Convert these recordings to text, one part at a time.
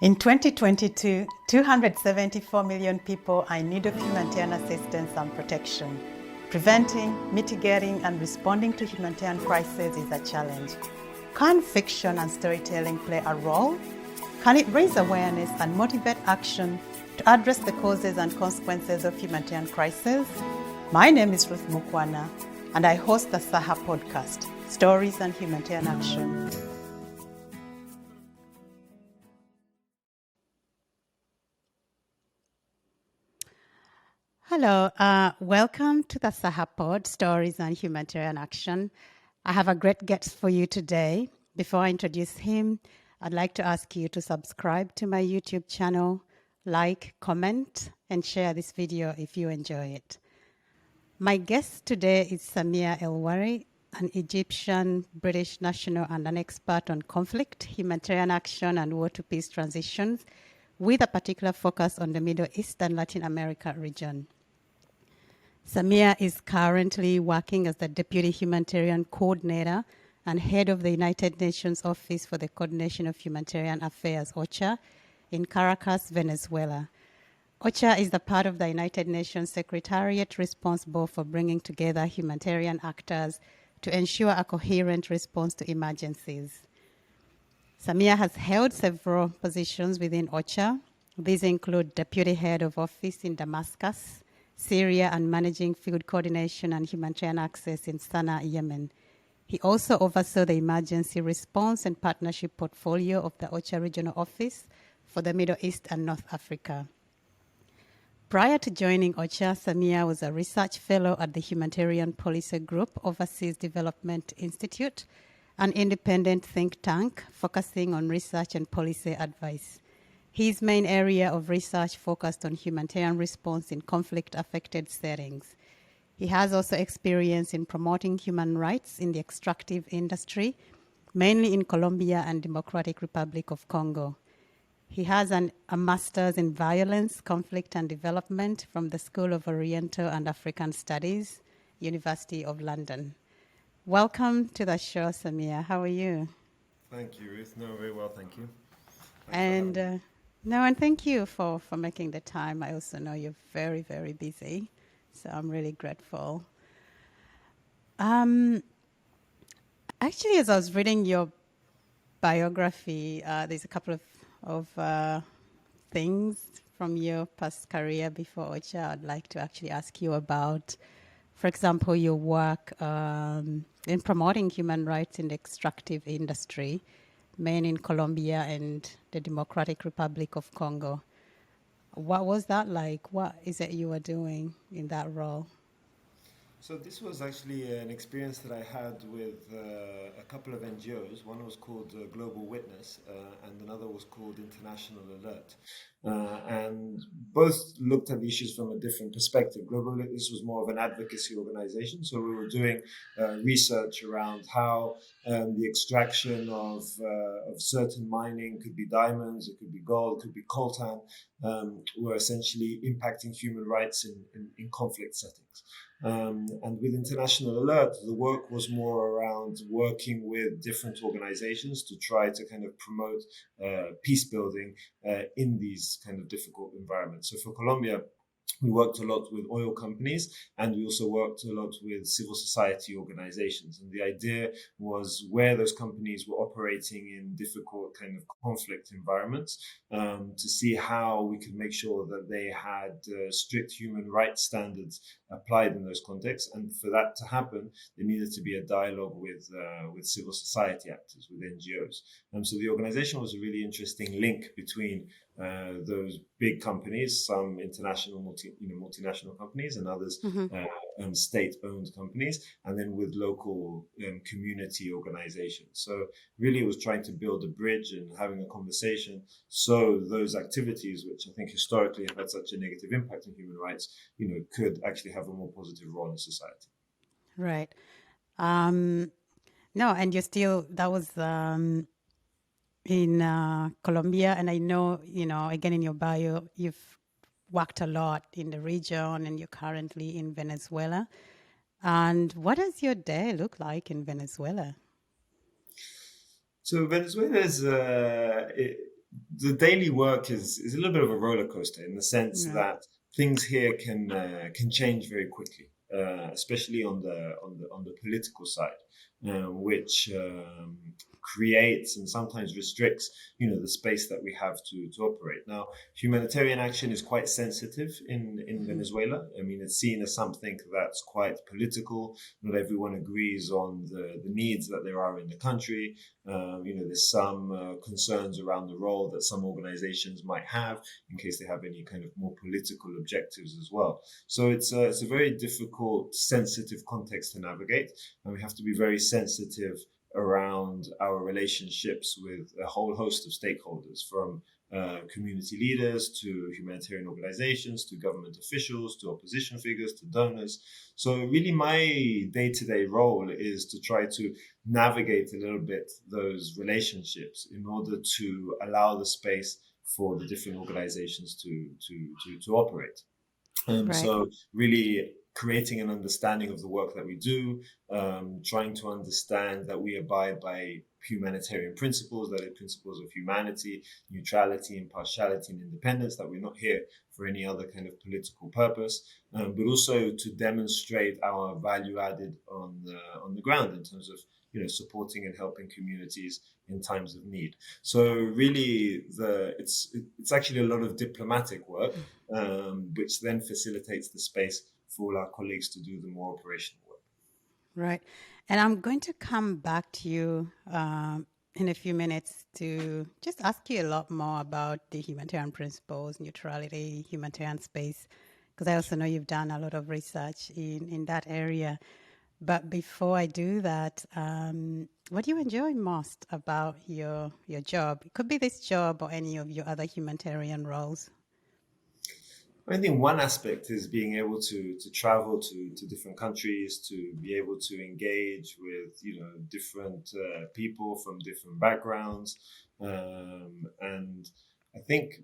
In 2022, 274 million people are in need of humanitarian assistance and protection. Preventing, mitigating, and responding to humanitarian crises is a challenge. Can fiction and storytelling play a role? Can it raise awareness and motivate action to address the causes and consequences of humanitarian crises? My name is Ruth Mukwana, and I host the SAHA podcast, Stories and Humanitarian Action. Hello, welcome to the SAHA Pod, Stories and Humanitarian Action. I have a great guest for you today. Before I introduce him, I'd like to ask you to subscribe to my YouTube channel, like, comment, and share this video if you enjoy it. My guest today is Samir Elhawary, an Egyptian British national and an expert on conflict, humanitarian action, and war to peace transitions, with a particular focus on the Middle East and Latin America region. Samir is currently working as the Deputy Humanitarian Coordinator and Head of the United Nations Office for the Coordination of Humanitarian Affairs, OCHA, in Caracas, Venezuela. OCHA is the part of the United Nations Secretariat responsible for bringing together humanitarian actors to ensure a coherent response to emergencies. Samir has held several positions within OCHA. These include Deputy Head of Office in Damascus, Syria, and managing field coordination and humanitarian access in Sana'a, Yemen. He also oversaw the emergency response and partnership portfolio of the OCHA Regional Office for the Middle East and North Africa. Prior to joining OCHA, Samir was a research fellow at the Humanitarian Policy Group Overseas Development Institute, an independent think tank focusing on research and policy advice. His main area of research focused on humanitarian response in conflict-affected settings. He has also experience in promoting human rights in the extractive industry, mainly in Colombia and Democratic Republic of Congo. He has a master's in violence, conflict, and development from the School of Oriental and African Studies, University of London. Welcome to the show, Samir. How are you? Thank you, Ruth. No, very well, thank you. And thank you for making the time. I also know you're very, very busy, so I'm really grateful. Actually, as I was reading your biography, there's a couple of things from your past career before OCHA I'd like to actually ask you about. For example, your work in promoting human rights in the extractive industry, mainly in Colombia and the Democratic Republic of Congo. What was that like? What is it you were doing in that role? So this was actually an experience that I had with a couple of NGOs. One was called Global Witness, and another was called International Alert. And both looked at the issues from a different perspective. Global Witness was more of an advocacy organization, so we were doing research around how the extraction of certain mining, could be diamonds, it could be gold, it could be coltan, were essentially impacting human rights in conflict settings. And with International Alert, the work was more around working with different organizations to try to kind of promote peace building in these kind of difficult environments. So for Colombia, we worked a lot with oil companies, and we also worked a lot with civil society organizations. And the idea was, where those companies were operating in difficult kind of conflict environments, to see how we could make sure that they had strict human rights standards applied in those contexts. And for that to happen, there needed to be a dialogue with civil society actors, with NGOs. So the organization was a really interesting link between those big companies, some international, multinational companies, and others state-owned companies, and then with local community organizations. So really, it was trying to build a bridge and having a conversation, so those activities, which I think historically have had such a negative impact on human rights, could actually have a more positive role in society. Right. No, and that was in Colombia, and I know, again in your bio, you've worked a lot in the region, and you're currently in Venezuela. And what does your day look like in Venezuela? So Venezuela is the daily work is a little bit of a roller coaster in the sense Right. that things here can change very quickly, especially on the political side, which creates and sometimes restricts, the space that we have to operate. Now, humanitarian action is quite sensitive in Mhm. Venezuela. I mean, it's seen as something that's quite political. Not everyone agrees on the needs that there are in the country. There's some concerns around the role that some organizations might have in case they have any kind of more political objectives as well. So it's a very difficult, sensitive context to navigate, and we have to be very sensitive around our relationships with a whole host of stakeholders, from community leaders to humanitarian organizations to government officials to opposition figures to donors. So really my day-to-day role is to try to navigate a little bit those relationships in order to allow the space for the different organizations to operate. Right. So really creating an understanding of the work that we do, trying to understand that we abide by humanitarian principles, that are principles of humanity, neutrality, impartiality, and independence, that we're not here for any other kind of political purpose, but also to demonstrate our value added on the ground in terms of supporting and helping communities in times of need. So really, it's actually a lot of diplomatic work, which then facilitates the space for all our colleagues to do the more operational work. Right. And I'm going to come back to you in a few minutes to just ask you a lot more about the humanitarian principles, neutrality, humanitarian space, because I also know you've done a lot of research in that area. But before I do that, what do you enjoy most about your job? It could be this job or any of your other humanitarian roles. I think one aspect is being able to travel to different countries, to be able to engage with different people from different backgrounds, and I think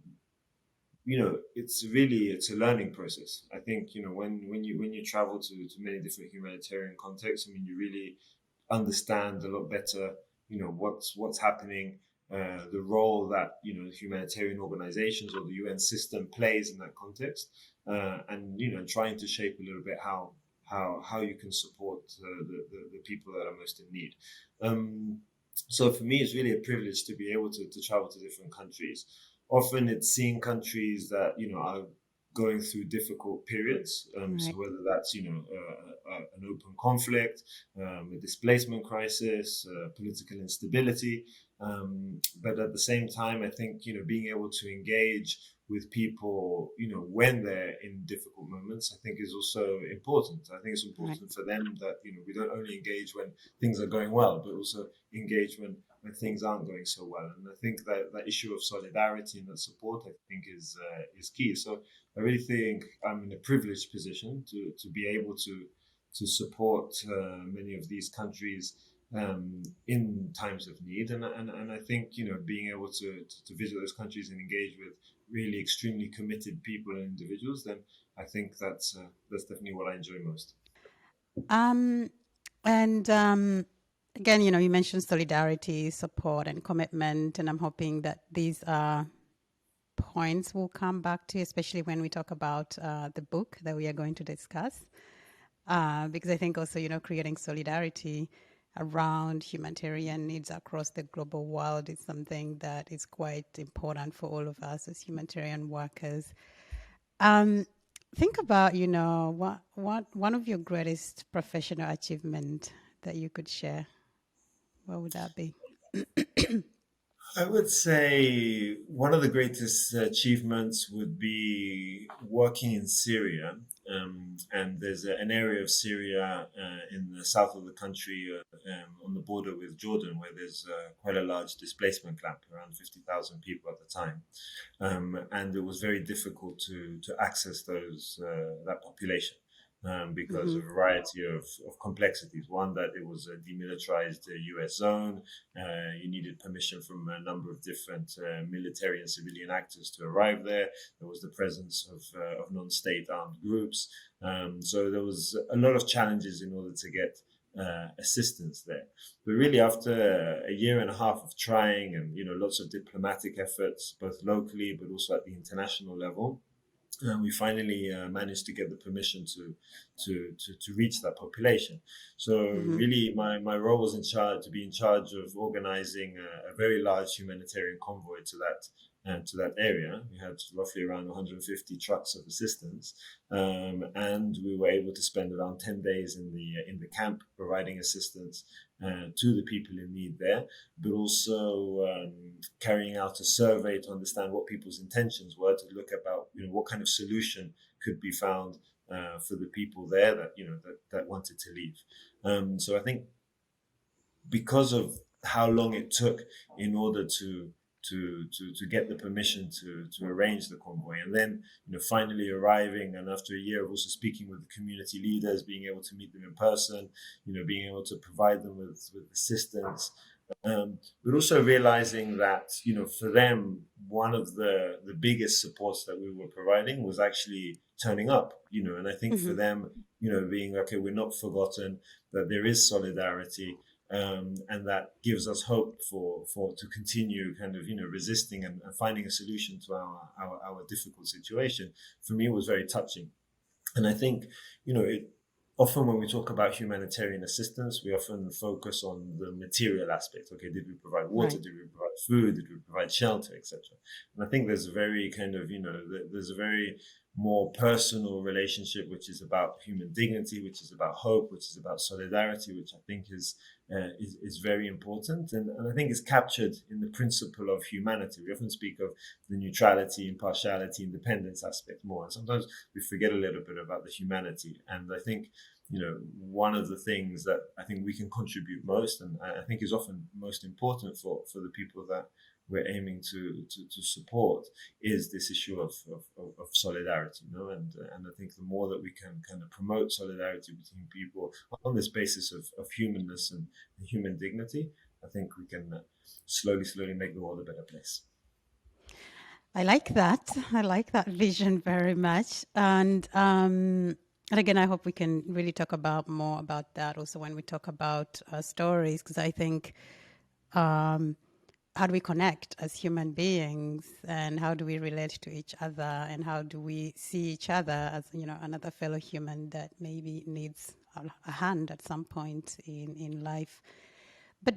it's a learning process. I think when you travel to many different humanitarian contexts, I mean, you really understand a lot better, what's happening, the role that humanitarian organizations or the UN system plays in that context, and trying to shape a little bit how you can support the people that are most in need. So for me, it's really a privilege to be able to travel to different countries. Often it's seeing countries that are going through difficult periods. So Right. whether that's an open conflict, a displacement crisis, political instability, but at the same time, I think being able to engage with people, when they're in difficult moments, I think is also important. I think it's Right. important for them that we don't only engage when things are going well, but also engage when things aren't going so well. And I think that that issue of solidarity and that support, I think, is key. So I really think I'm in a privileged position to be able to support many of these countries in times of need. And I think being able to visit those countries and engage with really extremely committed people and individuals, then I think that's definitely what I enjoy most. Um, and again, you mentioned solidarity, support, and commitment, and I'm hoping that these are points we'll come back to, especially when we talk about the book that we are going to discuss. Because I think also, creating solidarity around humanitarian needs across the global world is something that is quite important for all of us as humanitarian workers. Um, think about, what one of your greatest professional achievement that you could share. What would that be? I would say one of the greatest achievements would be working in Syria. And there's an area of Syria in the south of the country, on the border with Jordan, where there's quite a large displacement camp, around 50,000 people at the time. And it was very difficult to access that population. Because Mm-hmm. of a variety of complexities. One, that it was a demilitarized US zone. You needed permission from a number of different military and civilian actors to arrive there. There was the presence of non-state armed groups. So there was a lot of challenges in order to get assistance there. But really, after a year and a half of trying and lots of diplomatic efforts, both locally but also at the international level, we finally managed to get the permission to reach that population. So really, my role was to be in charge of organizing a very large humanitarian convoy to that area. We had roughly around 150 trucks of assistance, and we were able to spend around 10 days in the camp providing assistance to the people in need there, but also carrying out a survey to understand what people's intentions were, to look about what kind of solution could be found for the people there that wanted to leave. So I think because of how long it took in order to get the permission to arrange the convoy, and then finally arriving, and after a year of also speaking with the community leaders, being able to meet them in person, being able to provide them with assistance, but also realizing that for them, one of the biggest supports that we were providing was actually turning up, and I think for them, being okay, we're not forgotten, that there is solidarity, and that gives us hope for to continue kind of resisting and finding a solution to our difficult situation. For me, it was very touching, and I think it often when we talk about humanitarian assistance, we often focus on the material aspect. Okay, did we provide water? Right. Did we provide food? Did we provide shelter, etc.? And I think there's a very kind of there's a very more personal relationship, which is about human dignity, which is about hope, which is about solidarity, which I think is very important, and I think is captured in the principle of humanity. We often speak of the neutrality, impartiality, independence aspect more, and sometimes we forget a little bit about the humanity. And I think one of the things that I think we can contribute most, and I think is often most important for the people that we're aiming to support, is this issue of solidarity, and I think the more that we can kind of promote solidarity between people on this basis of humanness and human dignity, I think we can slowly make the world a better place. I like that. I like that vision very much. And again, I hope we can really talk about more about that also when we talk about stories, because I think how do we connect as human beings, and how do we relate to each other, and how do we see each other as another fellow human that maybe needs a hand at some point in life. But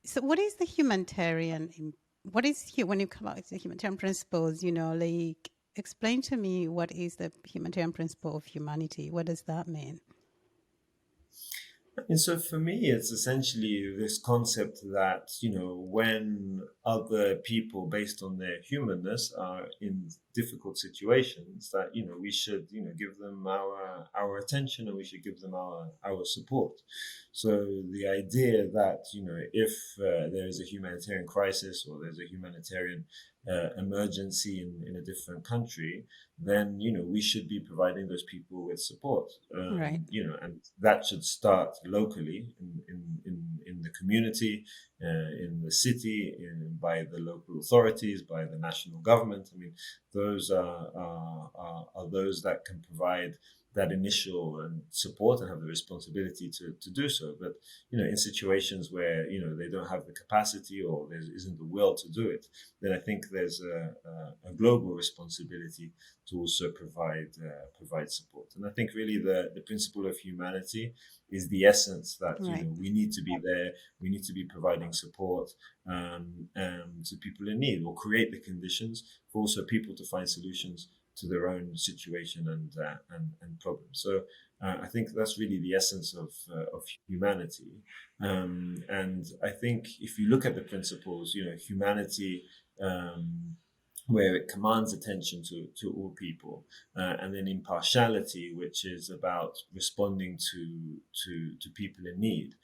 so what is the humanitarian? What is when you come out with the humanitarian principles? Like explain to me, what is the humanitarian principle of humanity? What does that mean? And so for me, it's essentially this concept that, when other people, based on their humanness, are in difficult situations, that, we should, give them our attention, and we should give them our support. So the idea that, if there is a humanitarian crisis, or there's a humanitarian emergency in a different country, then we should be providing those people with support. Right. And that should start locally in the community, in the city, by the local authorities, by the national government. I mean, those are those that can provide that initial support and have the responsibility to do so. But in situations where they don't have the capacity, or there isn't the will to do it, then I think there's a global responsibility to also provide support. And I think really the principle of humanity is the essence that Right. we need to be there. We need to be providing support to people in need, or create the conditions for also people to find solutions to their own situation and problems. So I think that's really the essence of humanity. And I think if you look at the principles, humanity, where it commands attention to all people, and then impartiality, which is about responding to people in need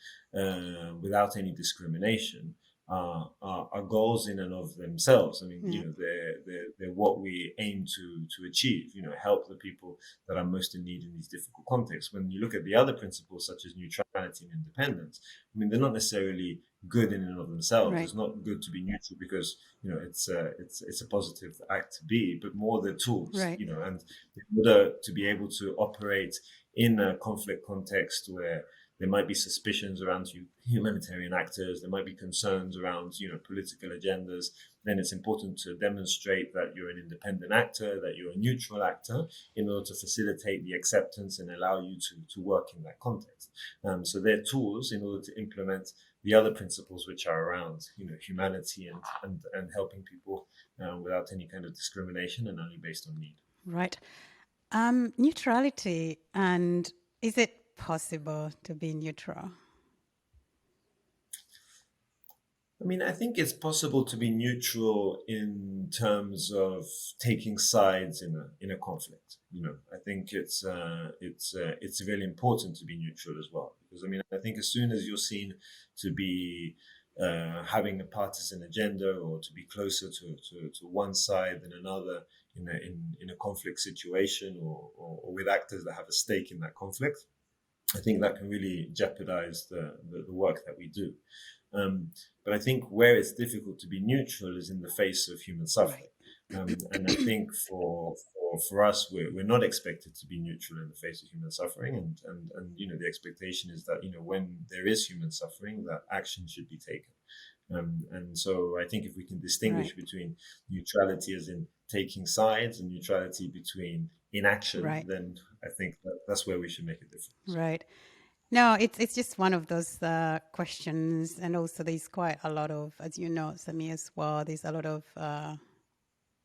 without any discrimination, are goals in and of themselves. I mean, Yeah. they're what we aim to achieve. Help the people that are most in need in these difficult contexts. When you look at the other principles, such as neutrality and independence, I mean, they're not necessarily good in and of themselves. Right. It's not good to be neutral because it's a positive act to be, but more the tools. Right. And in order to be able to operate in a conflict context where there might be suspicions around humanitarian actors, there might be concerns around, political agendas, then it's important to demonstrate that you're an independent actor, that you're a neutral actor, in order to facilitate the acceptance and allow you to work in that context. So they're tools in order to implement the other principles which are around, humanity and helping people without any kind of discrimination and only based on need. Right. Neutrality, and is it possible to be neutral? I mean, I think it's possible to be neutral in terms of taking sides in a conflict. I think it's really important to be neutral as well, because I mean, I think as soon as you're seen to be having a partisan agenda or to be closer to one side than another in a conflict situation, or with actors that have a stake in that conflict, I think that can really jeopardize the work that we do. But I think where it's difficult to be neutral is in the face of human suffering. And I think for us, we're not expected to be neutral in the face of human suffering. And the expectation is that, when there is human suffering, that action should be taken. And so I think if we can distinguish between neutrality as in taking sides and neutrality between inaction, then I think that's where we should make a difference. Right. No, it's just one of those questions, and also there's quite a lot of, as you know, Samir, as well, there's a lot of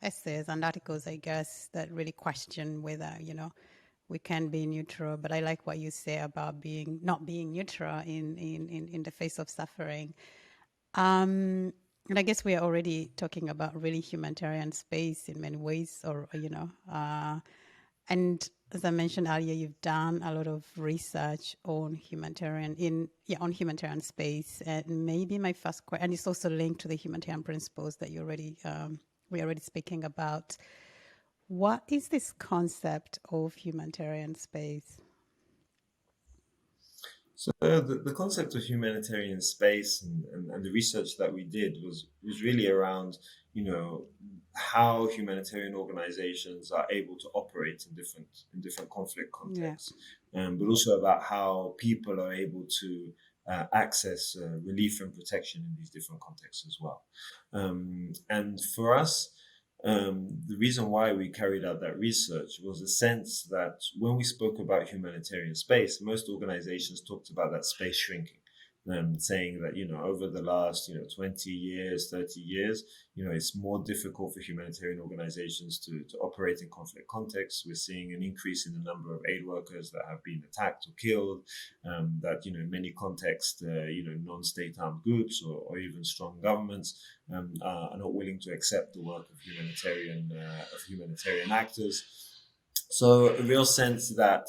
essays and articles, I guess, that really question whether, we can be neutral. But I like what you say about not being neutral in the face of suffering. And I guess we are already talking about really humanitarian space in many ways, and as I mentioned earlier, you've done a lot of research on humanitarian space. And maybe my first question, and it's also linked to the humanitarian principles that we're already speaking about. What is this concept of humanitarian space? So the concept of humanitarian space and the research that we did was really around, how humanitarian organizations are able to operate in different conflict contexts, but also about how people are able to access relief and protection in these different contexts as well. And for us, the reason why we carried out that research was a sense that when we spoke about humanitarian space, most organizations talked about that space shrinking, saying that, over the last, 20 years, 30 years, it's more difficult for humanitarian organizations to operate in conflict contexts. We're seeing an increase in the number of aid workers that have been attacked or killed, that, in many contexts, non-state armed groups or even strong governments are not willing to accept the work of humanitarian actors. So a real sense that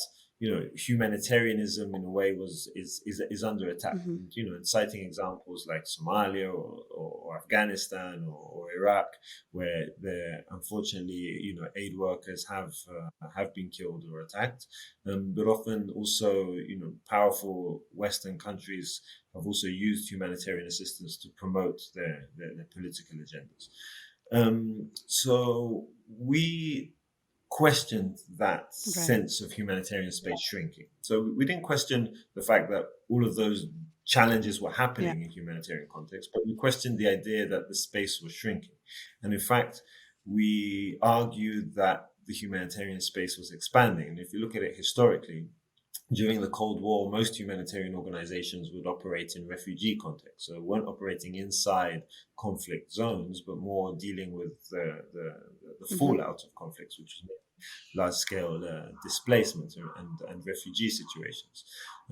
humanitarianism in a way is under attack. And, and citing examples like Somalia or Afghanistan or Iraq, where unfortunately aid workers have been killed or attacked, but often also powerful Western countries have also used humanitarian assistance to promote their political agendas. So we questioned that sense of humanitarian space shrinking. So we didn't question the fact that all of those challenges were happening in humanitarian context, but we questioned the idea that the space was shrinking. And in fact, we argued that the humanitarian space was expanding. And if you look at it historically, during the Cold War, most humanitarian organizations would operate in refugee contexts. So weren't operating inside conflict zones, but more dealing with the fallout of conflicts, which was large-scale displacement and refugee situations.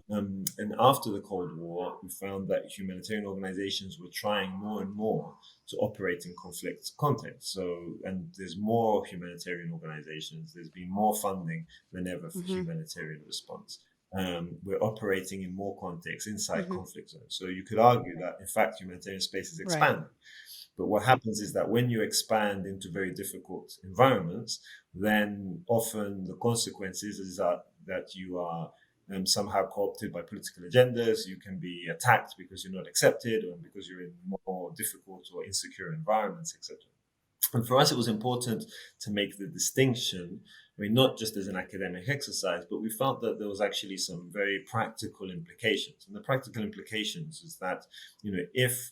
And after the Cold War, we found that humanitarian organizations were trying more and more to operate in conflict contexts. And there's more humanitarian organizations. There's been more funding than ever for humanitarian response. We're operating in more contexts inside conflict zones. So you could argue that, in fact, humanitarian space is expanding. But what happens is that when you expand into very difficult environments, then often the consequences is that you are somehow co-opted by political agendas. You can be attacked because you're not accepted or because you're in more difficult or insecure environments, etc. And for us, it was important to make the distinction I mean, not just as an academic exercise, but we felt that there was actually some very practical implications. And the practical implications is that, if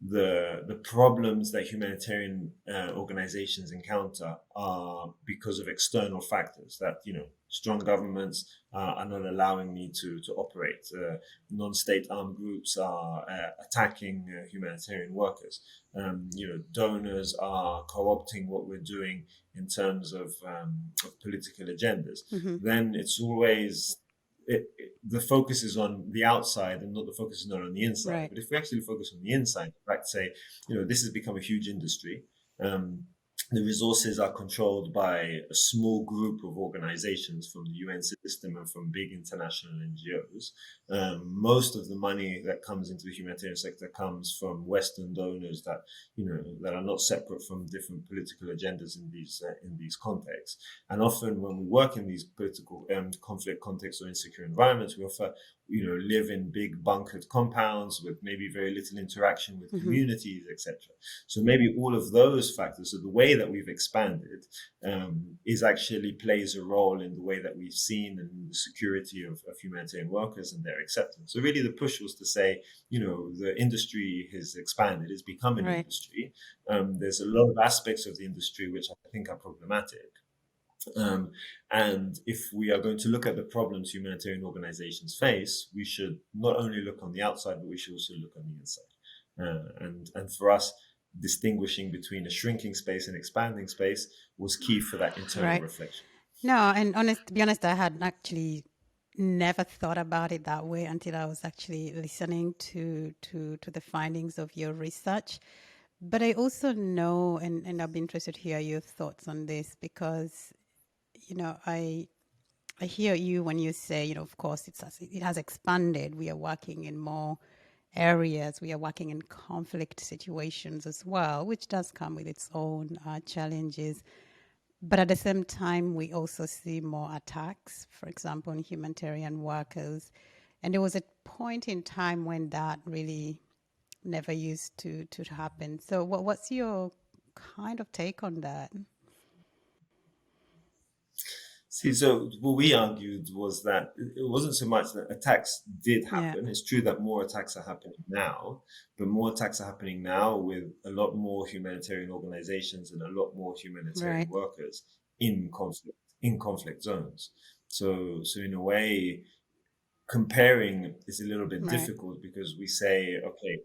the problems that humanitarian organizations encounter are because of external factors that strong governments are not allowing me to operate, non-state armed groups are attacking humanitarian workers, donors are co-opting what we're doing in terms of political agendas, Mm-hmm. then it's always the focus is on the outside and not the focus is not on the inside. Right. But if we actually focus on the inside, in fact, say, this has become a huge industry. Um, the resources are controlled by a small group of organizations from the UN system and from big international NGOs. Most of the money that comes into the humanitarian sector comes from Western donors that are not separate from different political agendas in these contexts. And often, when we work in these political conflict contexts or insecure environments, we often live in big bunkered compounds with maybe very little interaction with Mm-hmm. communities, etc. So maybe all of those factors, so the way that we've expanded, is actually plays a role in the way that we've seen and the security of humanitarian workers and their acceptance. So really, the push was to say, the industry has expanded, it's become an Right. industry. There's a lot of aspects of the industry which I think are problematic. Um, and if we are going to look at the problems humanitarian organizations face, we should not only look on the outside, but we should also look on the inside. And for us, distinguishing between a shrinking space and expanding space was key for that internal Right. reflection. No, and to be honest, I had actually never thought about it that way until I was actually listening to the findings of your research. But I also know, and I'll be interested to hear your thoughts on this because, I hear you when you say, of course, it has expanded. We are working in more areas. We are working in conflict situations as well, which does come with its own challenges. But at the same time, we also see more attacks, for example, on humanitarian workers. And there was a point in time when that really never used to happen. So, what's your kind of take on that? See, so what we argued was that it wasn't so much that attacks did Yeah, happen. It's true that more attacks are happening now, but more attacks are happening now with a lot more humanitarian organizations and a lot more humanitarian right, workers in conflict zones. So in a way, comparing is a little bit right, difficult because we say, okay,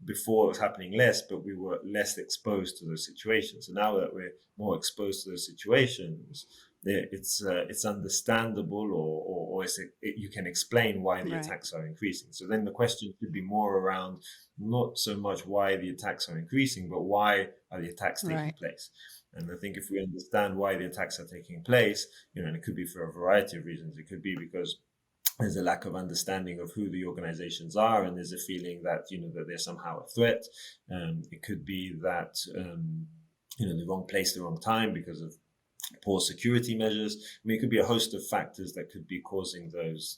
before it was happening less, but we were less exposed to those situations. So now that we're more exposed to those situations, it's understandable, or you can explain why the right, attacks are increasing. So then the question should be more around not so much why the attacks are increasing, but why are the attacks taking right, place. And I think if we understand why the attacks are taking place, and it could be for a variety of reasons. It could be because there's a lack of understanding of who the organizations are, and there's a feeling that that they're somehow a threat. It could be that the wrong place, the wrong time because of poor security measures. I mean, it could be a host of factors that could be causing those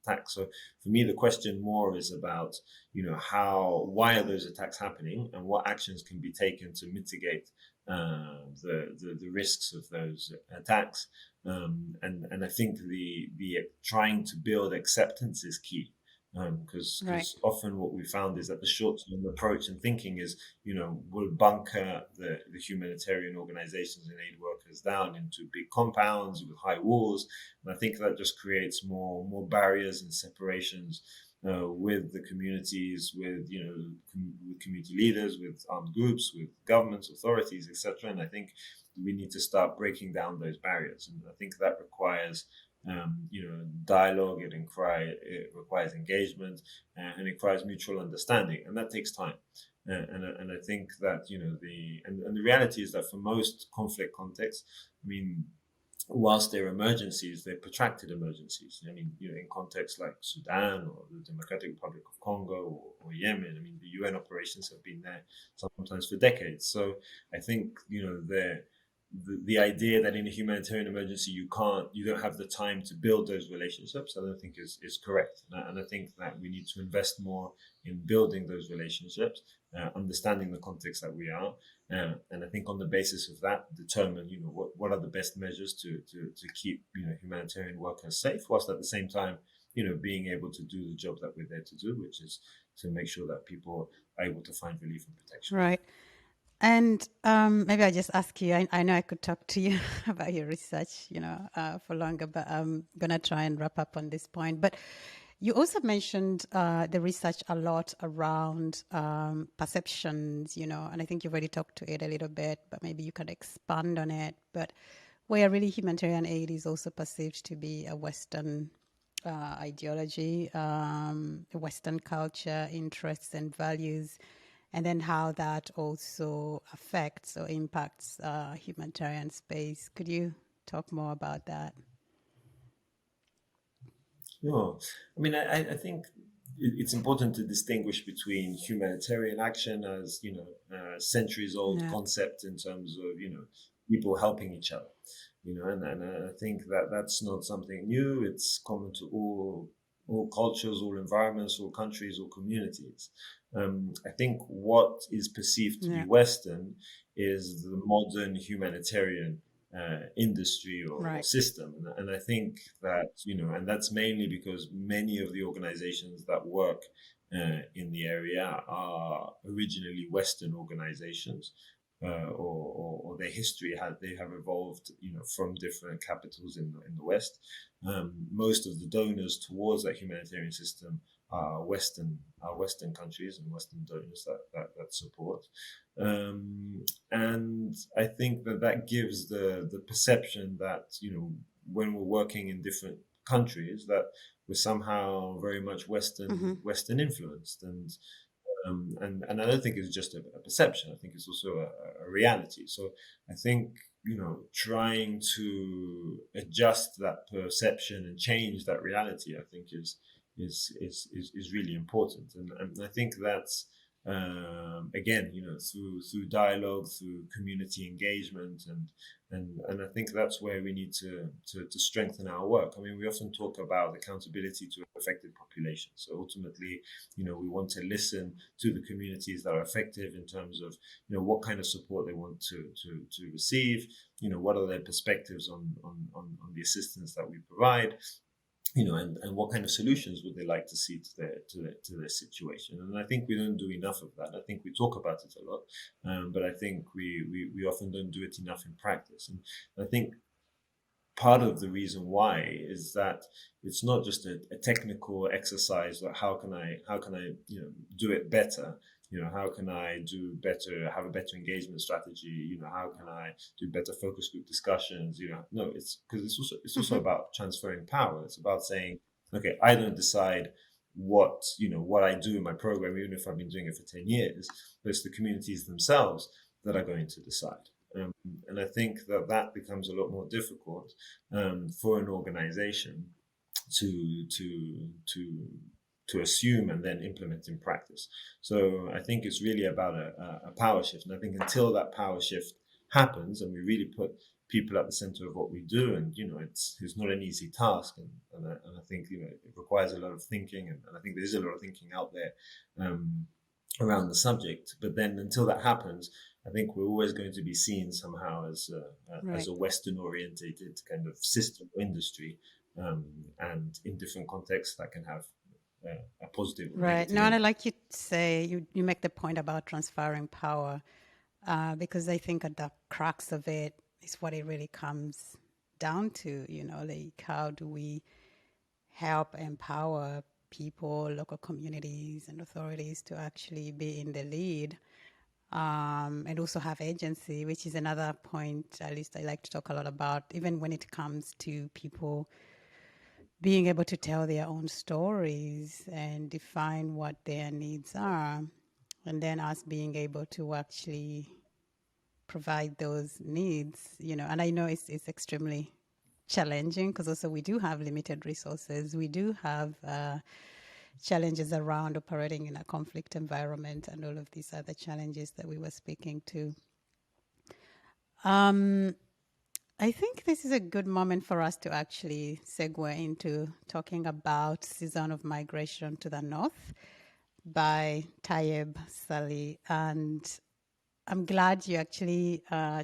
attacks. So for me, the question more is about why are those attacks happening, and what actions can be taken to mitigate the risks of those attacks. And I think the trying to build acceptance is key. right, Because often what we found is that the short-term approach and thinking is, we'll bunker the humanitarian organizations and aid workers down into big compounds with high walls. And I think that just creates more barriers and separations with the communities, with with community leaders, with armed groups, with governments, authorities, etc. And I think we need to start breaking down those barriers, and I think that requires dialogue. It requires engagement, and it requires mutual understanding, and that takes time. And I think that the reality is that for most conflict contexts, I mean, whilst they're emergencies, they're protracted emergencies. I mean, in contexts like Sudan or the Democratic Republic of Congo or Yemen, I mean, the UN operations have been there sometimes for decades. So I think the idea that in a humanitarian emergency you don't have the time to build those relationships, I don't think is correct. And I think that we need to invest more in building those relationships, understanding the context that we are, and I think on the basis of that, determine what are the best measures to keep humanitarian workers safe, whilst at the same time being able to do the job that we're there to do, which is to make sure that people are able to find relief and protection. Right. And maybe I just ask you, I know I could talk to you about your research, for longer, but I'm going to try and wrap up on this point. But you also mentioned the research a lot around perceptions, and I think you've already talked to it a little bit, but maybe you can expand on it. But where really humanitarian aid is also perceived to be a Western ideology, Western culture, interests, and values, and then how that also affects or impacts humanitarian space. Could you talk more about that? No, I mean, I think it's important to distinguish between humanitarian action as centuries old Yeah. concept in terms of people helping each other, and I think that that's not something new. It's common to all cultures, all environments, all countries, all communities. I think what is perceived to be Yeah. Western is the modern humanitarian industry or Right. system. And I think that, and that's mainly because many of the organizations that work in the area are originally Western organizations. Or their history they have evolved from different capitals in the West. Most of the donors towards that humanitarian system are Western countries and Western donors that support. And I think that gives the perception that when we're working in different countries that we're somehow very much Western influenced, and I don't think it's just a perception. I think it's also a reality. So I think trying to adjust that perception and change that reality, I think is really important, and I think that's again through dialogue, through community engagement, and I think that's where we need to strengthen our work. I mean, we often talk about accountability to affected populations. So ultimately, we want to listen to the communities that are affected in terms of what kind of support they want to receive. What are their perspectives on the assistance that we provide, and what kind of solutions would they like to see to their situation. And I think we don't do enough of that. I think we talk about it a lot, but I think we often don't do it enough in practice. And I think part of the reason why is that it's not just a technical exercise. Like how can I do it better. How can I do better, have a better engagement strategy? How can I do better focus group discussions? No, it's because it's also about transferring power. It's about saying, okay, I don't decide what I do in my program, even if I've been doing it for 10 years, but it's the communities themselves that are going to decide. And I think that becomes a lot more difficult for an organization to to to to assume and then implement in practice. So I think it's really about a power shift. And I think until that power shift happens and we really put people at the center of what we do, and it's not an easy task, and I think it requires a lot of thinking, and I think there is a lot of thinking out there around the subject. But then until that happens, I think we're always going to be seen somehow as Right. a Western orientated kind of system or industry, and in different contexts that can have a positive or Right. negative No, and I impact. like you to say, you make the point about transferring power, because I think at the crux of it is what it really comes down to, like how do we help empower people, local communities, and authorities to actually be in the lead, and also have agency, which is another point, at least I like to talk a lot about, even when it comes to people being able to tell their own stories and define what their needs are, and then us being able to actually provide those needs, and I know it's extremely challenging because also we do have limited resources. We do have challenges around operating in a conflict environment and all of these other challenges that we were speaking to. Um, I think this is a good moment for us to actually segue into talking about Season of Migration to the North by Tayeb Salih. And I'm glad you actually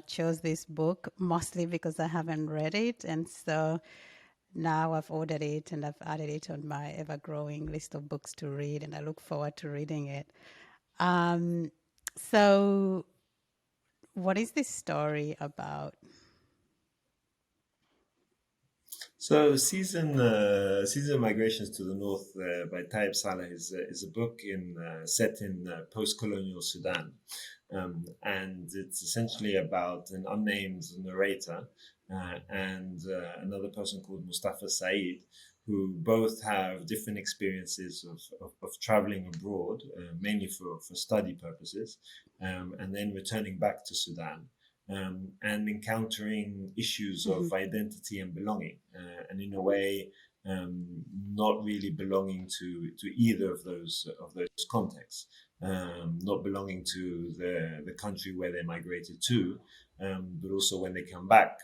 chose this book, mostly because I haven't read it. And so now I've ordered it and I've added it on my ever growing list of books to read, and I look forward to reading it. Um, so, what is this story about? So, Season Migrations to the North by Taib Saleh is a book set in post-colonial Sudan, and it's essentially about an unnamed narrator and another person called Mustafa Said, who both have different experiences of traveling abroad, mainly for study purposes, and then returning back to Sudan and encountering issues Mm-hmm. of identity and belonging, and in a way, not really belonging to either of those contexts, not belonging to the country where they migrated to, but also when they come back.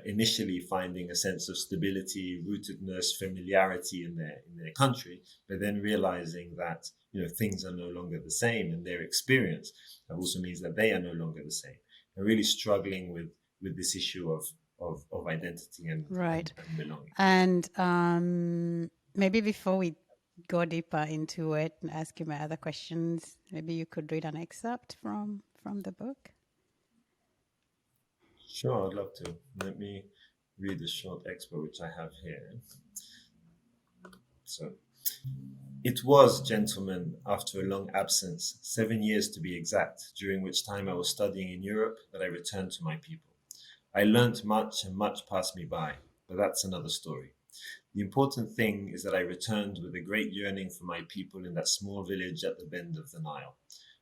Initially finding a sense of stability, rootedness, familiarity in their country, but then realizing that things are no longer the same, and their experience also means that they are no longer the same. Are really struggling with this issue of identity Right. and belonging. And maybe before we go deeper into it and ask you my other questions, maybe you could read an excerpt from the book. Sure, I'd love to. Let me read the short excerpt which I have here. So, it was, gentlemen, after a long absence, 7 years to be exact, during which time I was studying in Europe, that I returned to my people. I learnt much and much passed me by, but that's another story. The important thing is that I returned with a great yearning for my people in that small village at the bend of the Nile.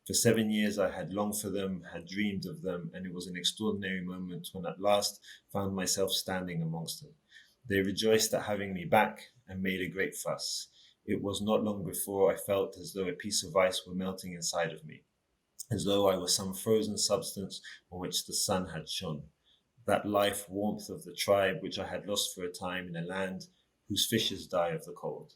For 7 years I had longed for them, had dreamed of them, and it was an extraordinary moment when at last found myself standing amongst them. They rejoiced at having me back and made a great fuss. It was not long before I felt as though a piece of ice were melting inside of me, as though I was some frozen substance on which the sun had shone. That life warmth of the tribe which I had lost for a time in a land whose fishes die of the cold.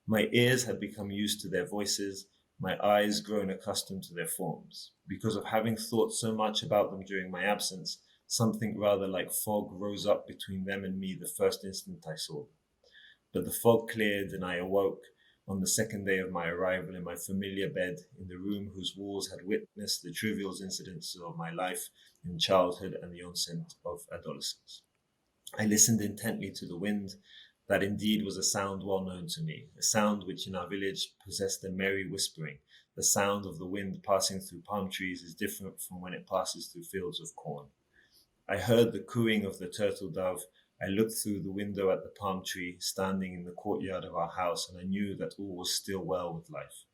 My ears had become used to their voices, my eyes grown accustomed to their forms. Because of having thought so much about them during my absence, something rather like fog rose up between them and me the first instant I saw them. But the fog cleared, and I awoke on the second day of my arrival in my familiar bed in the room whose walls had witnessed the trivial incidents of my life in childhood and the onset of adolescence. I listened intently to the wind. That indeed was a sound well known to me, a sound which in our village possessed a merry whispering. The sound of the wind passing through palm trees is different from when it passes through fields of corn. I heard the cooing of the turtle dove. I looked through the window at the palm tree standing in the courtyard of our house, and I knew that all was still well with life.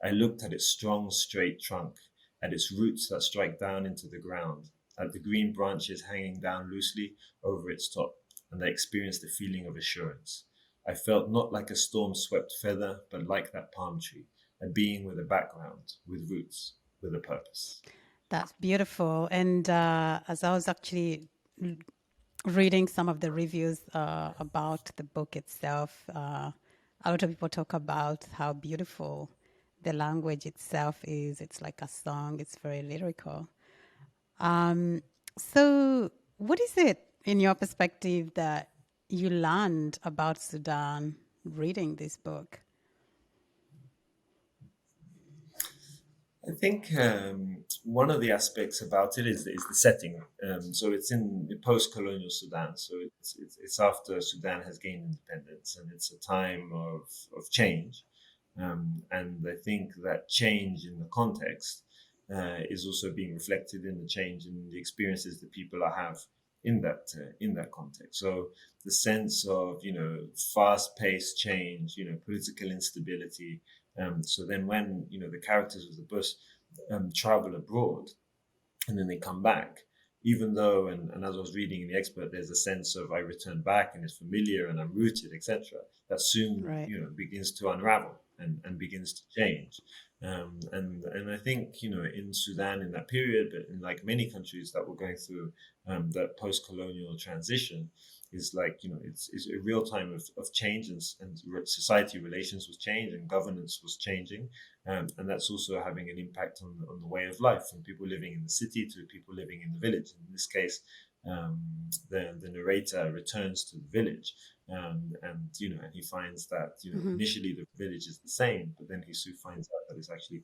I looked at its strong, straight trunk, at its roots that strike down into the ground, at the green branches hanging down loosely over its top, and I experienced a feeling of assurance. I felt not like a storm swept feather, but like that palm tree, a being with a background, with roots, with a purpose. That's beautiful. And as I was actually reading some of the reviews about the book itself, a lot of people talk about how beautiful the language itself is. It's like a song, it's very lyrical. Um, so, what is it, in your perspective, that you learned about Sudan reading this book? I think one of the aspects about it is the setting. So it's in the post-colonial Sudan. So it's after Sudan has gained independence, and it's a time of change. And I think that change in the context is also being reflected in the change in the experiences that people have in that context. So the sense of fast-paced change, political instability, so then when the characters of the book travel abroad and then they come back, even though and as I was reading in the expert, there's a sense of I return back and it's familiar and I'm rooted, etc. That soon Right. begins to unravel. and begins to change. And I think, in Sudan in that period, but in like many countries that were going through that post-colonial transition, is like, it's a real time of change, and society relations was changing and governance was changing, and that's also having an impact on the way of life, from people living in the city to people living in the village. In this case, the narrator returns to the village, and he finds that, Mm-hmm. initially the village is the same, but then he soon finds out that it's actually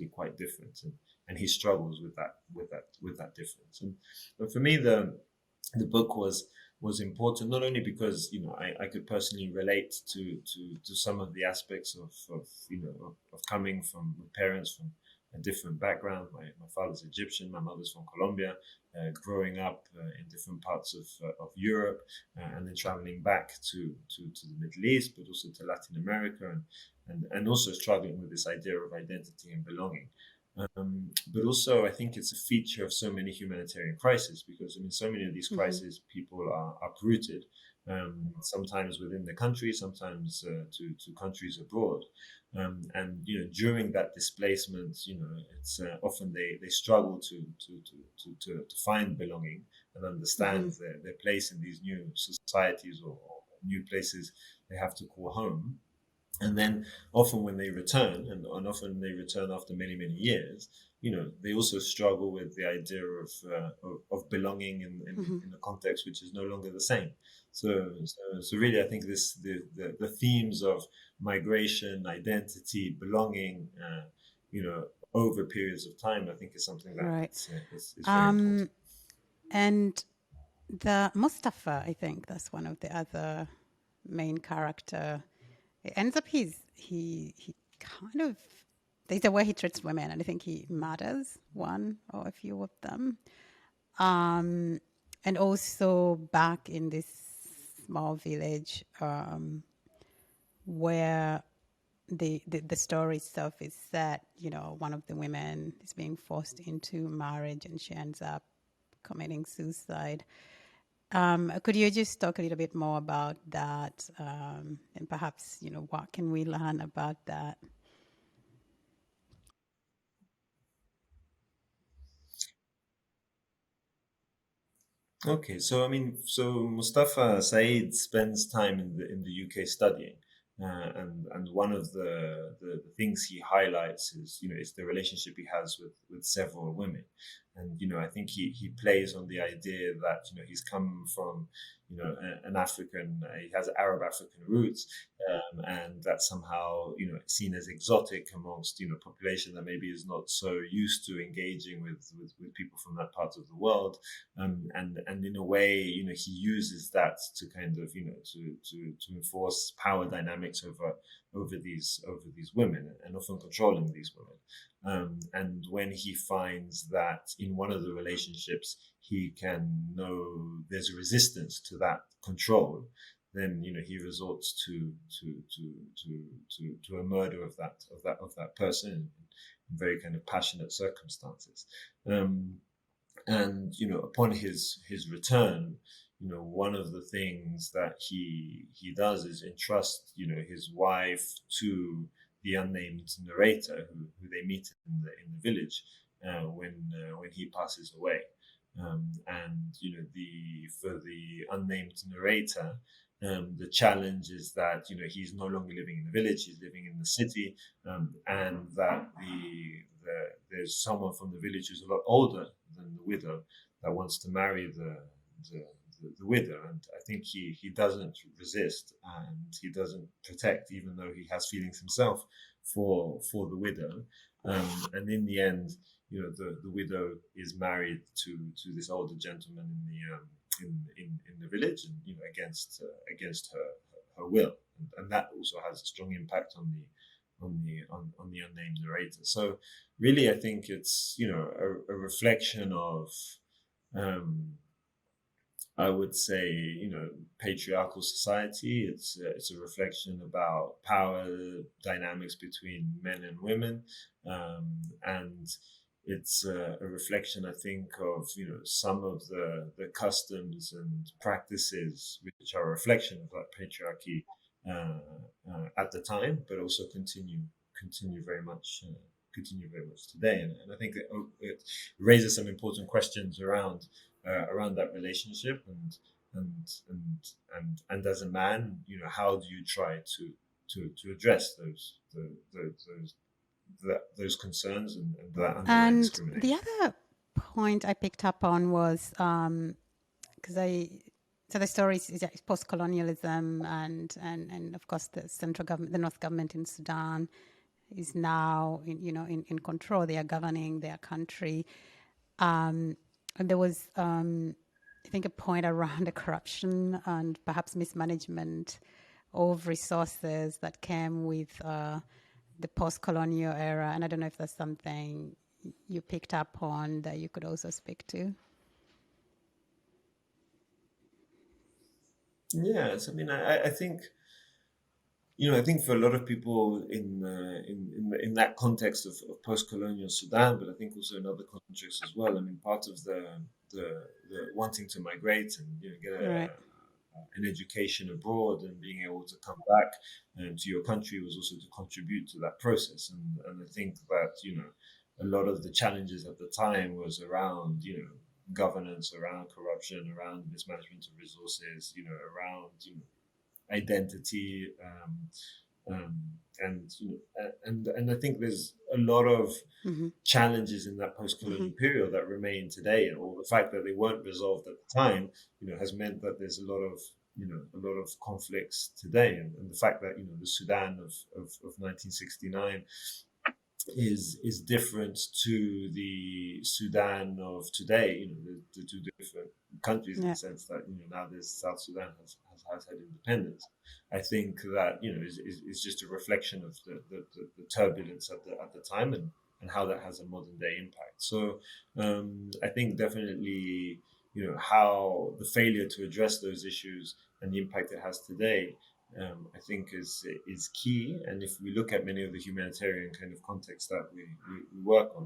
quite different, and he struggles with that difference. And but for me, the book was important, not only because, I could personally relate to some of the aspects of coming from parents from a different background. My father's Egyptian, my mother's from Colombia, growing up in different parts of Europe, and then traveling back to the Middle East, but also to Latin America, and also struggling with this idea of identity and belonging. But also, I think it's a feature of so many humanitarian crises, because, I mean, so many of these Mm-hmm. crises, people are uprooted, sometimes within the country, sometimes to countries abroad. And during that displacement, it's often they struggle to find belonging and Mm-hmm. understand their place in these new societies, or new places they have to call home. And then often when they return, and often they return after many, many years, they also struggle with the idea of belonging Mm-hmm. in a context which is no longer the same. So really, I think the themes of migration, identity, belonging, over periods of time, I think is something that Right. is very important. Um, and the Mustafa, I think that's one of the other main character. It ends up he kind of, there's a way he treats women, and I think he murders one or a few of them. Um, and also back in this small village, where the story itself is set, one of the women is being forced into marriage and she ends up committing suicide. Could you just talk a little bit more about that, and perhaps, what can we learn about that? Okay, so I mean, so Mustafa Said spends time in the UK studying, and one of the things he highlights is the relationship he has with several women, and I think he plays on the idea that he's come from an African, he has Arab African roots, and that's somehow seen as exotic amongst population that maybe is not so used to engaging with people from that part of the world, and in a way, he uses that to kind of to enforce power dynamics over these women, and often controlling these women. And when he finds that in one of the relationships he can know there's a resistance to that control, then he resorts to a murder of that person in very kind of passionate circumstances. Um, and upon his return, one of the things that he does is entrust his wife to the unnamed narrator, who they meet in the village, when he passes away. And the for the unnamed narrator, the challenge is that he's no longer living in the village; he's living in the city, and that there's someone from the village who's a lot older than the widow, that wants to marry the, the widow. And I think he doesn't resist, and he doesn't protect, even though he has feelings himself for the widow. And in the end, the widow is married to this older gentleman in the village, and against her will, and that also has a strong impact on the unnamed narrator. So really, I think it's a reflection of, um, I would say, patriarchal society. It's a reflection about power dynamics between men and women, and it's a reflection, I think, of some of the customs and practices which are a reflection of that patriarchy at the time, but also continue very much continue very much today. And I think it raises some important questions around that relationship and and and as a man, how do you try to address those concerns and that underlying And the discrimination. other point I picked up on was because so the story is post-colonialism and of course the central government, the North government in Sudan is now in control. They are governing their country. And there was I think a point around the corruption and perhaps mismanagement of resources that came with the post-colonial era. And I don't know if that's something you picked up on that you could also speak to. Yes, I mean, I think I think for a lot of people in that context of post-colonial Sudan, but I think also in other contexts as well. I mean, part of the wanting to migrate and get Right. an education abroad and being able to come back to your country was also to contribute to that process. And I think that a lot of the challenges at the time was around governance, around corruption, around mismanagement of resources, around identity, and and I think there's a lot of Mm-hmm. challenges in that post-colonial Mm-hmm. period that remain today, or the fact that they weren't resolved at the time, has meant that there's a lot of conflicts today, and the fact that the Sudan of 1969 is different to the Sudan of today. The two different countries in the Yeah. sense that now there's South Sudan has had independence. I think that is just a reflection of the turbulence at the time and how that has a modern day impact. So I think definitely how the failure to address those issues and the impact it has today, I think is key. And if we look at many of the humanitarian kind of contexts that we work on,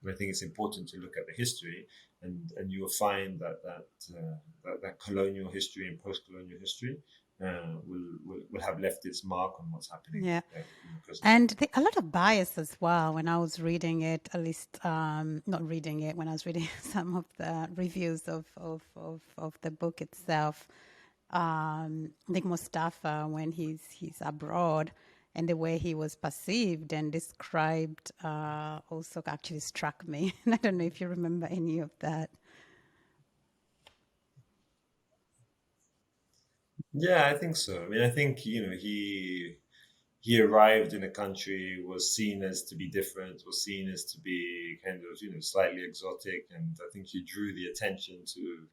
I think it's important to look at the history, and you will find that colonial history and post-colonial history will have left its mark on what's happening Yeah. in the present day. And a lot of bias as well when I was reading it, at least not reading it, when I was reading some of the reviews of the book itself. I think Mustafa, when he's abroad, and the way he was perceived and described also actually struck me. And I don't know if you remember any of that. Yeah, I think so. I mean, I think he arrived in a country, was seen as to be different, was seen as to be kind of slightly exotic, and I think he drew the attention to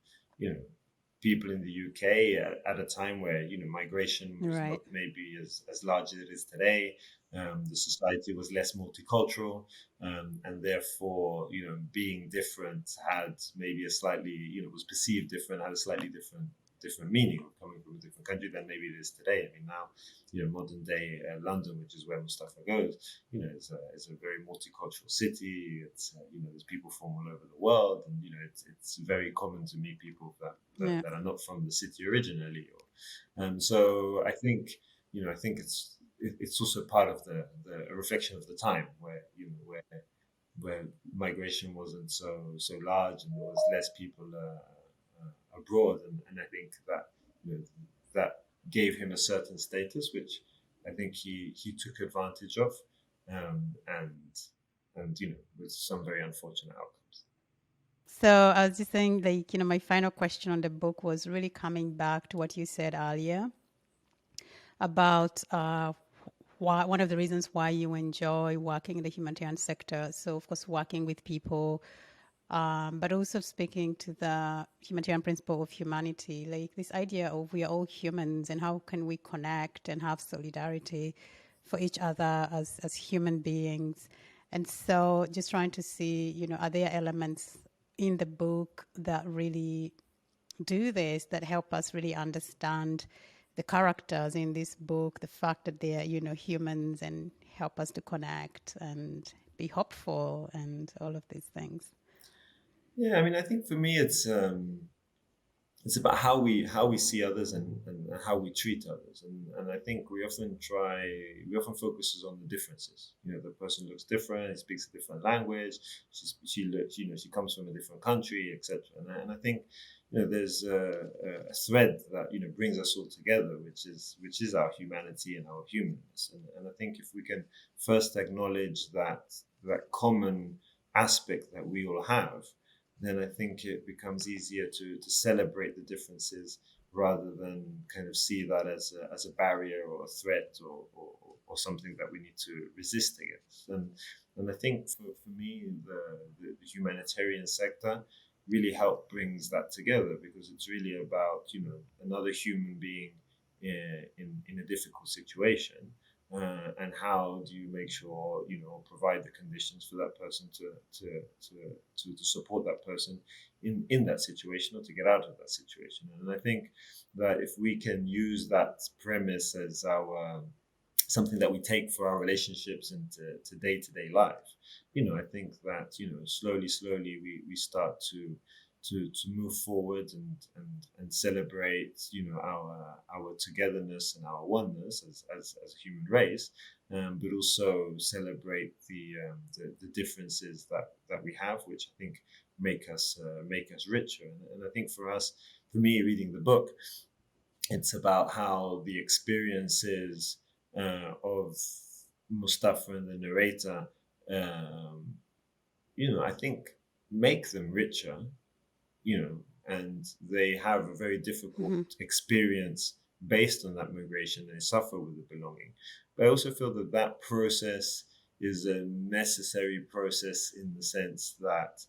people in the UK at a time where migration was not Right. maybe as large as it is today. The society was less multicultural, and therefore being different had maybe a slightly was perceived different, had a slightly different meaning coming from a different country than maybe it is today. I mean, now modern day London, which is where Mustafa goes, is a very multicultural city. It's there's people from all over the world, and it's very common to meet people Yeah. that are not from the city originally. So I think it's also part of the a reflection of the time where where migration wasn't so large and there was less people abroad, and I think that that gave him a certain status, which I think he took advantage of, and with some very unfortunate outcomes. So I was just saying, like, my final question on the book was really coming back to what you said earlier about why, one of the reasons why you enjoy working in the humanitarian sector. So, of course, working with people, but also speaking to the humanitarian principle of humanity, like this idea of we are all humans and how can we connect and have solidarity for each other as human beings. And so just trying to see, are there elements in the book that really do this, that help us really understand the characters in this book, the fact that they are, humans, and help us to connect and be hopeful and all of these things. Yeah, I mean, I think for me, it's about how we see others and how we treat others. And I think we often focuses on the differences. The person looks different, speaks a different language, she comes from a different country, etc. And I think there's a thread that brings us all together, which is our humanity and our humanness. And I think if we can first acknowledge that common aspect that we all have, then I think it becomes easier to celebrate the differences rather than kind of see that as a barrier or a threat or something that we need to resist against. And I think for me, the humanitarian sector really brings that together, because it's really about another human being in a difficult situation. And how do you make sure provide the conditions for that person to support that person in that situation, or to get out of that situation. And I think that if we can use that premise as our something that we take for our relationships and to day-to-day life, I think that slowly we start to move forward and celebrate our togetherness and our oneness as a human race, but also celebrate the differences that we have, which I think make us richer. And I think for me, reading the book, it's about how the experiences of Mustafa and the narrator, I think make them richer. And they have a very difficult experience based on that migration. They suffer with the belonging. But I also feel that process is a necessary process, in the sense that,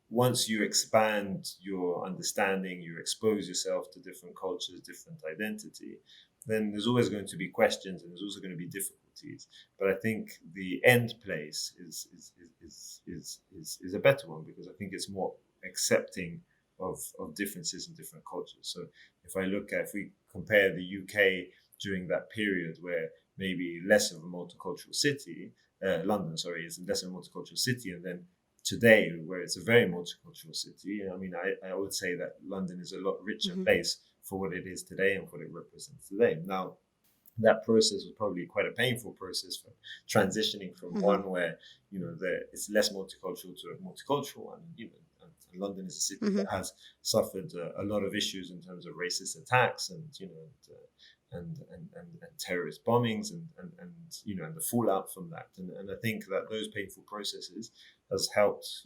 once you expand your understanding, you expose yourself to different cultures, different identity, then there's always going to be questions, and there's also going to be difficulties. But I think the end place is a better one, because I think it's more accepting of differences in different cultures. So if we compare the UK during that period, where maybe less of a multicultural city, London, is less of a multicultural city, and then today, where it's a very multicultural city, I would say that London is a lot richer place for what it is today and what it represents today. Now, that process was probably quite a painful process for transitioning from one where it's less multicultural to a multicultural one. And London is a city that has suffered a lot of issues in terms of racist attacks and terrorist bombings and the fallout from that. And I think that those painful processes has helped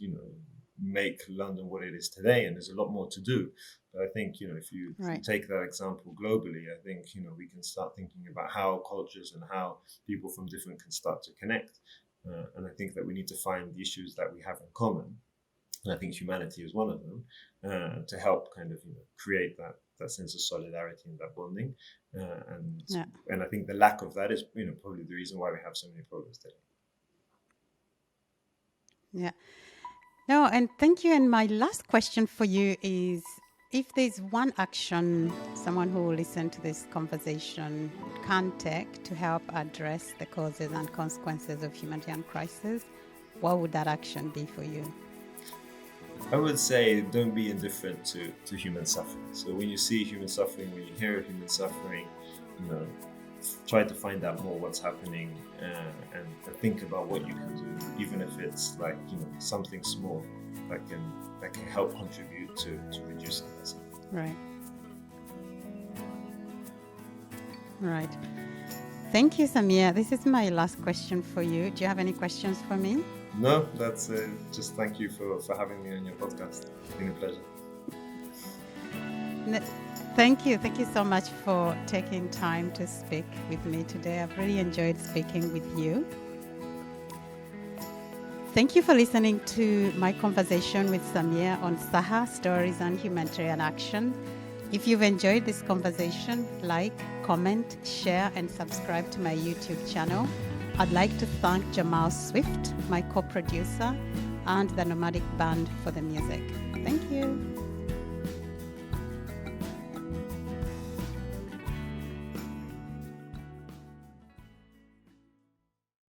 make London what it is today, and there's a lot more to do. But I think if you take that example globally, I think we can start thinking about how cultures and how people from different can start to connect. And I think that we need to find the issues that we have in common, and I think humanity is one of them, to help kind of create that sense of solidarity and that bonding. And I think the lack of that is probably the reason why we have so many problems today. Yeah. No, and thank you. And my last question for you is, if there's one action someone who will listen to this conversation can take to help address the causes and consequences of humanitarian crisis, what would that action be for you? I would say don't be indifferent to human suffering. So when you see human suffering, when you hear of human suffering, try to find out more what's happening, and think about what you can do, even if it's like something small that can help contribute to reducing that suffering. Right. Thank you, Samir. This is my last question for you. Do you have any questions for me? No, that's just thank you for having me on your podcast. It's been a pleasure. Thank you. Thank you so much for taking time to speak with me today. I've really enjoyed speaking with you. Thank you for listening to my conversation with Samir on SAHA, Stories and Humanitarian Action. If you've enjoyed this conversation, like, comment, share, and subscribe to my YouTube channel. I'd like to thank Jamal Swift, my co-producer, and the Nomadic Band for the music. Thank you.